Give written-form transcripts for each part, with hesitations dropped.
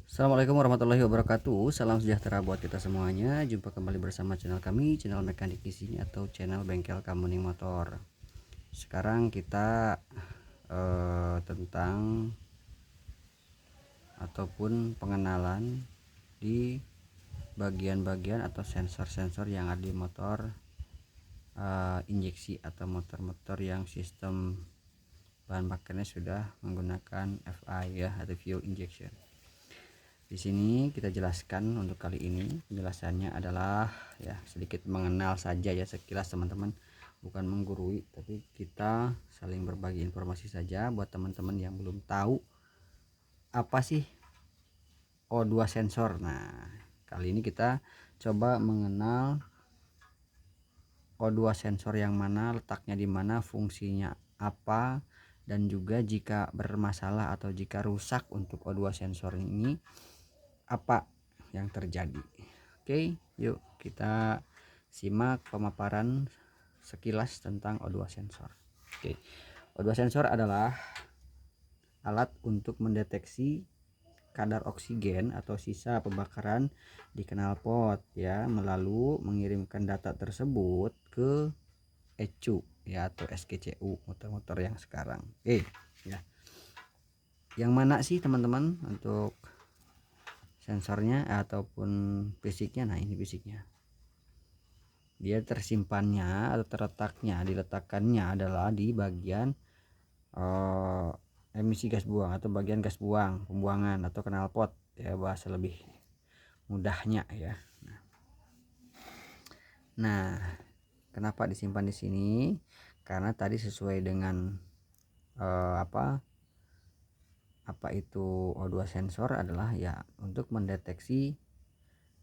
Assalamualaikum warahmatullahi wabarakatuh. Salam sejahtera buat kita semuanya. Jumpa kembali bersama channel kami, channel mekanik di sini atau channel bengkel Kamuning Motor. Sekarang kita tentang ataupun pengenalan di bagian-bagian atau sensor-sensor yang ada di motor injeksi atau motor-motor yang sistem bahan bakarnya sudah menggunakan FI ya, atau fuel injection. Di sini kita jelaskan untuk kali ini, penjelasannya adalah ya sedikit mengenal saja ya sekilas teman-teman, bukan menggurui, tapi kita saling berbagi informasi saja buat teman-teman yang belum tahu apa sih O2 sensor. Nah, kali ini kita coba mengenal O2 sensor yang mana, letaknya di mana, fungsinya apa, dan juga jika bermasalah atau jika rusak untuk O2 sensor ini apa yang terjadi. Oke, yuk kita simak pemaparan sekilas tentang O2 sensor. Oke, O2 sensor adalah alat untuk mendeteksi kadar oksigen atau sisa pembakaran di knalpot ya, melalui mengirimkan data tersebut ke ECU ya atau SKCU motor-motor yang sekarang. Oke ya, yang mana sih teman-teman untuk sensornya ataupun fisiknya? Nah, ini fisiknya. Dia tersimpannya atau diletakkannya adalah di bagian emisi gas buang atau bagian gas buang, pembuangan atau knalpot ya, bahasa lebih mudahnya ya. Nah, kenapa disimpan di sini? Karena tadi sesuai dengan apa itu O2 sensor adalah ya untuk mendeteksi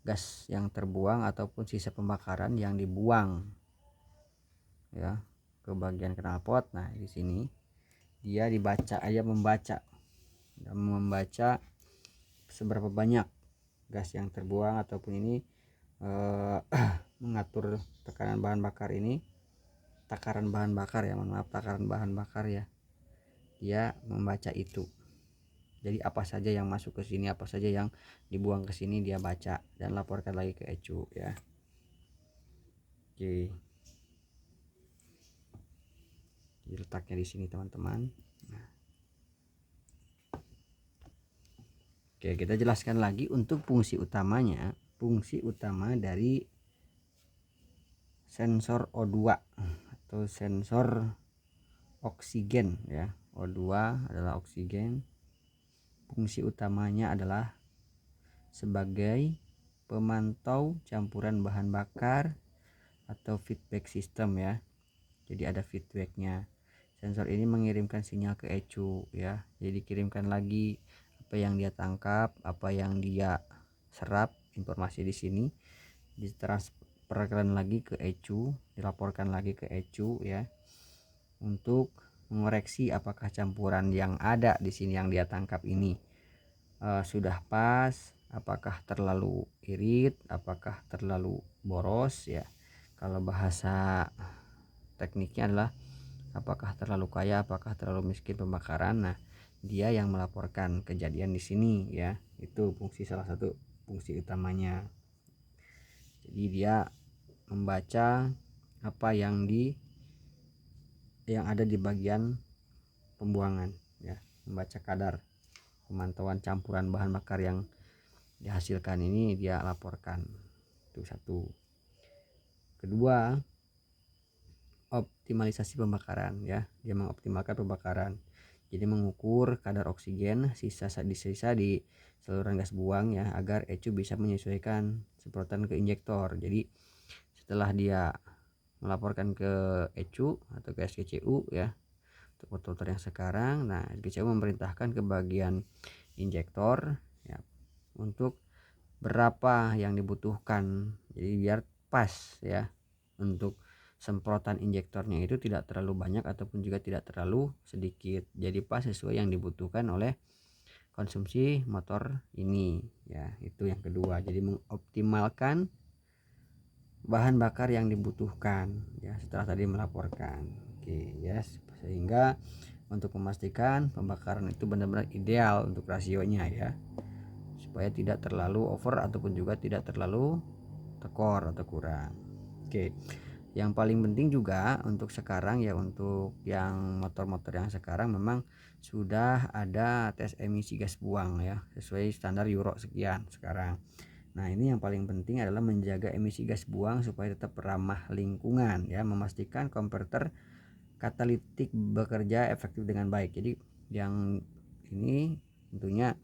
gas yang terbuang ataupun sisa pembakaran yang dibuang ya ke bagian knalpot. Nah, di sini dia membaca seberapa banyak gas yang terbuang ataupun ini mengatur tekanan bahan bakar ini, takaran bahan bakar ya, takaran bahan bakar ya. Dia membaca itu. Jadi apa saja yang masuk ke sini, apa saja yang dibuang ke sini dia baca dan laporkan lagi ke ECU ya. Oke. Jadi letaknya di sini teman-teman. Nah. Oke, kita jelaskan lagi untuk fungsi utamanya. Fungsi utama dari sensor O2 atau sensor oksigen ya. O2 adalah oksigen. Fungsi utamanya adalah sebagai pemantau campuran bahan bakar atau feedback system ya. Jadi ada feedbacknya. Sensor ini mengirimkan sinyal ke ECU ya. Jadi dikirimkan lagi apa yang dia tangkap, apa yang dia serap, informasi di sini ditransferkan lagi ke ECU, dilaporkan lagi ke ECU ya, untuk mengoreksi apakah campuran yang ada di sini yang dia tangkap ini sudah pas, apakah terlalu irit, apakah terlalu boros ya. Kalau bahasa tekniknya adalah apakah terlalu kaya, apakah terlalu miskin pembakaran. Nah, dia yang melaporkan kejadian di sini ya. Itu salah satu fungsi utamanya. Jadi dia membaca apa yang ada di bagian pembuangan ya, membaca kadar pemantauan campuran bahan bakar yang dihasilkan ini dia laporkan. Itu satu. Kedua, optimalisasi pembakaran ya, dia mengoptimalkan pembakaran. Jadi mengukur kadar oksigen sisa di saluran gas buang ya, agar ECU bisa menyesuaikan semprotan ke injektor. Jadi setelah dia melaporkan ke ECU atau ke SKCU ya untuk motor yang sekarang, nah SKCU memerintahkan ke bagian injektor ya untuk berapa yang dibutuhkan. Jadi biar pas ya, untuk semprotan injektornya itu tidak terlalu banyak ataupun juga tidak terlalu sedikit. Jadi pas sesuai yang dibutuhkan oleh konsumsi motor ini ya. Itu yang kedua. Jadi mengoptimalkan bahan bakar yang dibutuhkan ya setelah tadi melaporkan. Oke ya, sehingga untuk memastikan pembakaran itu benar-benar ideal untuk rasionya ya, supaya tidak terlalu over ataupun juga tidak terlalu tekor atau kurang. Oke, yang paling penting juga untuk sekarang ya, untuk yang motor-motor yang sekarang memang sudah ada tes emisi gas buang ya, sesuai standar Euro sekian sekarang. Nah, ini yang paling penting adalah menjaga emisi gas buang supaya tetap ramah lingkungan ya, memastikan konverter katalitik bekerja efektif dengan baik. Jadi yang ini tentunya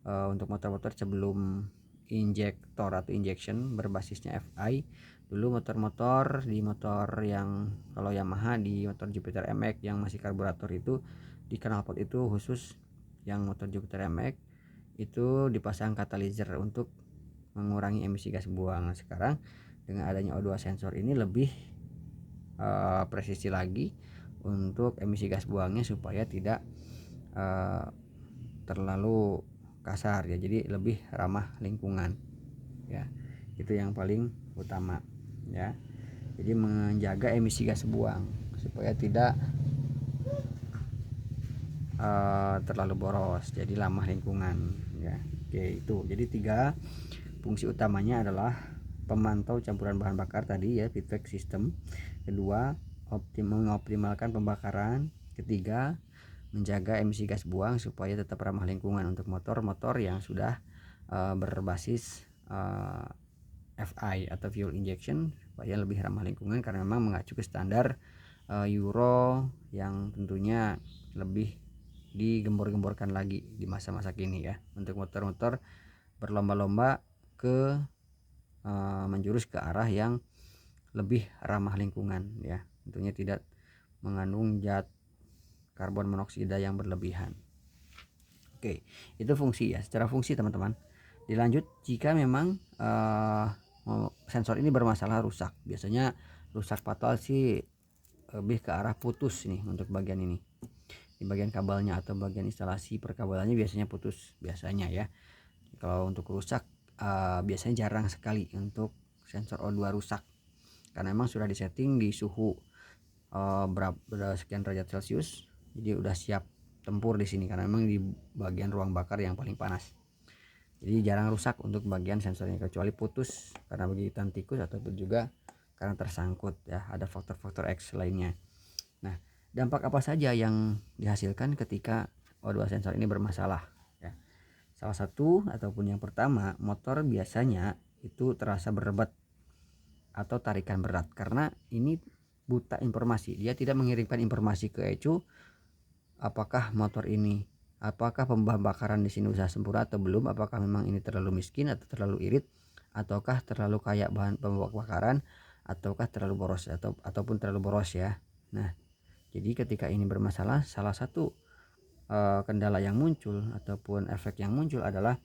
untuk motor-motor sebelum injektor atau injection berbasisnya FI, dulu motor-motor di motor yang kalau Yamaha di motor Jupiter MX yang masih karburator itu di knalpot itu khusus, yang motor Jupiter MX itu dipasang katalizer untuk mengurangi emisi gas buang. Nah, sekarang dengan adanya O2 sensor ini lebih presisi lagi untuk emisi gas buangnya supaya tidak terlalu kasar ya, jadi lebih ramah lingkungan ya. Itu yang paling utama ya, jadi menjaga emisi gas buang supaya tidak terlalu boros, jadi ramah lingkungan ya. Oke, itu jadi 3 fungsi utamanya adalah pemantau campuran bahan bakar tadi ya, feedback system. Kedua, mengoptimalkan pembakaran. Ketiga, menjaga emisi gas buang supaya tetap ramah lingkungan untuk motor-motor yang sudah berbasis FI atau fuel injection, supaya lebih ramah lingkungan karena memang mengacu ke standar Euro yang tentunya lebih digembor-gemborkan lagi di masa-masa kini ya, untuk motor-motor berlomba-lomba ke menjurus ke arah yang lebih ramah lingkungan ya, tentunya tidak mengandung zat karbon monoksida yang berlebihan. Oke, itu fungsi ya, secara fungsi teman-teman. Dilanjut, jika memang sensor ini bermasalah rusak, biasanya rusak fatal sih lebih ke arah putus nih untuk bagian ini, di bagian kabelnya atau bagian instalasi perkabelannya biasanya putus biasanya ya. Kalau untuk rusak biasanya jarang sekali untuk sensor O2 rusak, karena memang sudah disetting di suhu berapa sekian derajat Celcius, jadi udah siap tempur di sini karena memang di bagian ruang bakar yang paling panas. Jadi jarang rusak untuk bagian sensornya, kecuali putus karena gigitan tikus ataupun juga karena tersangkut ya, ada faktor-faktor X lainnya. Nah, dampak apa saja yang dihasilkan ketika O2 sensor ini bermasalah ya? Salah satu ataupun yang pertama, motor biasanya itu terasa berebet atau tarikan berat karena ini buta informasi. Dia tidak mengirimkan informasi ke ECU apakah motor ini, apakah pembakaran di sini usaha sempurna atau belum, apakah memang ini terlalu miskin atau terlalu irit, ataukah terlalu kaya bahan pembakaran, ataukah terlalu boros ataupun terlalu boros ya. Nah, jadi ketika ini bermasalah, salah satu kendala yang muncul ataupun efek yang muncul adalah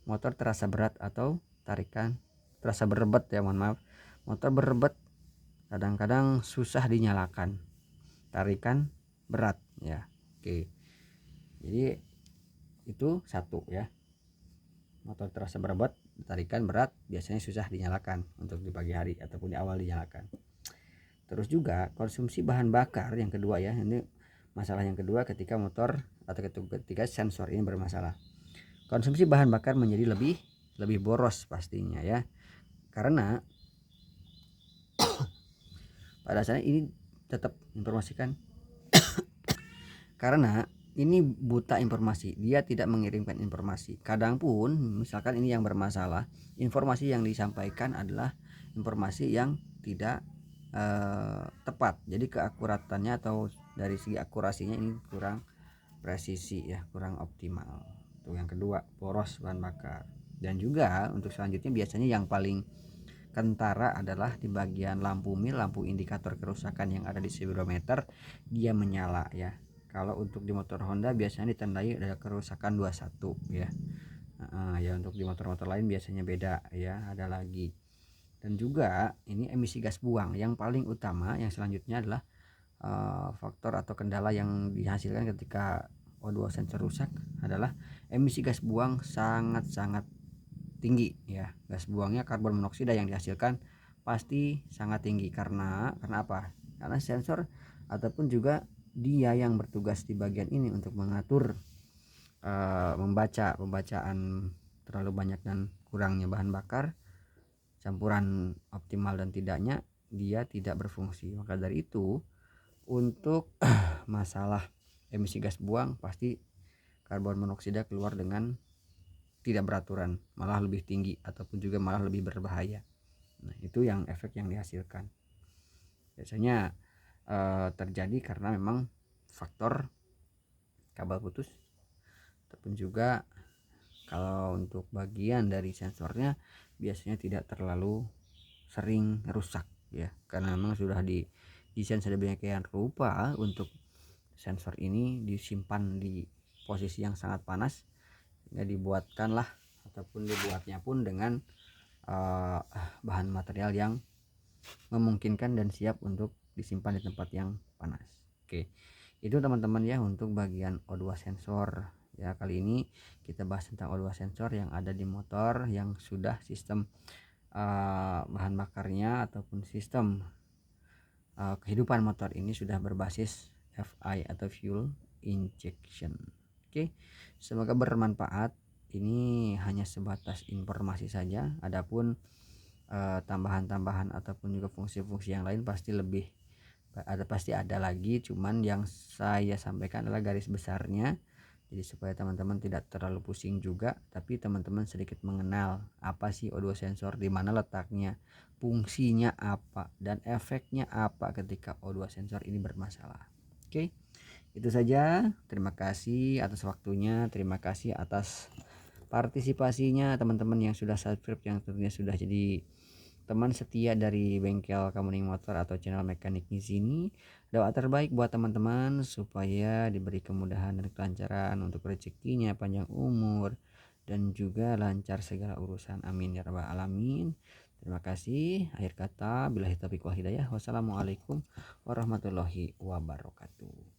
motor terasa berat atau tarikan terasa berebet ya, mohon maaf. Motor berebet, kadang-kadang susah dinyalakan, tarikan berat ya. Oke, jadi itu satu ya, motor terasa berebet, tarikan berat, biasanya susah dinyalakan untuk di pagi hari ataupun di awal dinyalakan. Terus juga konsumsi bahan bakar yang kedua ya, ini masalah yang kedua ketika motor atau ketika sensor ini bermasalah. Konsumsi bahan bakar menjadi lebih boros pastinya ya, karena pada dasarnya ini tetap informasikan karena ini buta informasi, dia tidak mengirimkan informasi. Kadang pun misalkan ini yang bermasalah, informasi yang disampaikan adalah informasi yang tidak tepat, jadi keakuratannya atau dari segi akurasinya ini kurang presisi ya, kurang optimal. Itu yang kedua, boros bahan bakar. Dan juga untuk selanjutnya biasanya yang paling kentara adalah di bagian lampu mil, lampu indikator kerusakan yang ada di speedometer, dia menyala ya. Kalau untuk di motor Honda biasanya ditandai ada kerusakan 21 ya. Ya untuk di motor-motor lain biasanya beda ya, ada lagi. Dan juga ini emisi gas buang yang paling utama, yang selanjutnya adalah faktor atau kendala yang dihasilkan ketika O2 sensor rusak adalah emisi gas buang sangat-sangat tinggi ya. Gas buangnya karbon monoksida yang dihasilkan pasti sangat tinggi karena apa? Karena sensor ataupun juga dia yang bertugas di bagian ini untuk mengatur membaca pembacaan terlalu banyak dan kurangnya bahan bakar, campuran optimal dan tidaknya, dia tidak berfungsi. Maka dari itu untuk masalah emisi gas buang, pasti karbon monoksida keluar dengan tidak beraturan, malah lebih tinggi ataupun juga malah lebih berbahaya. Nah, itu yang efek yang dihasilkan. Biasanya terjadi karena memang faktor kabel putus, ataupun juga kalau untuk bagian dari sensornya biasanya tidak terlalu sering rusak ya, karena memang sudah didesain sedemikian rupa untuk sensor ini disimpan di posisi yang sangat panas, ya dibuatkanlah ataupun dibuatnya pun dengan bahan material yang memungkinkan dan siap untuk disimpan di tempat yang panas. Oke, itu teman-teman ya untuk bagian O2 sensor ya. Kali ini kita bahas tentang O2 sensor yang ada di motor yang sudah sistem bahan bakarnya ataupun sistem kehidupan motor ini sudah berbasis FI atau fuel injection. Oke, semoga bermanfaat. Ini hanya sebatas informasi saja, adapun tambahan-tambahan ataupun juga fungsi-fungsi yang lain pasti ada lagi, cuman yang saya sampaikan adalah garis besarnya, jadi supaya teman-teman tidak terlalu pusing juga, tapi teman-teman sedikit mengenal apa sih O2 sensor, di mana letaknya, fungsinya apa, dan efeknya apa ketika O2 sensor ini bermasalah. Oke, itu saja. Terima kasih atas waktunya, terima kasih atas partisipasinya teman-teman yang sudah subscribe, yang tentunya sudah jadi teman setia dari bengkel Kamuning Motor atau channel mekanik di sini. Doa terbaik buat teman-teman supaya diberi kemudahan dan kelancaran untuk rezekinya, panjang umur, dan juga lancar segala urusan. Amin ya rabbal alamin. Terima kasih. Akhir kata, billahi taufiq wal hidayah. Wassalamualaikum warahmatullahi wabarakatuh.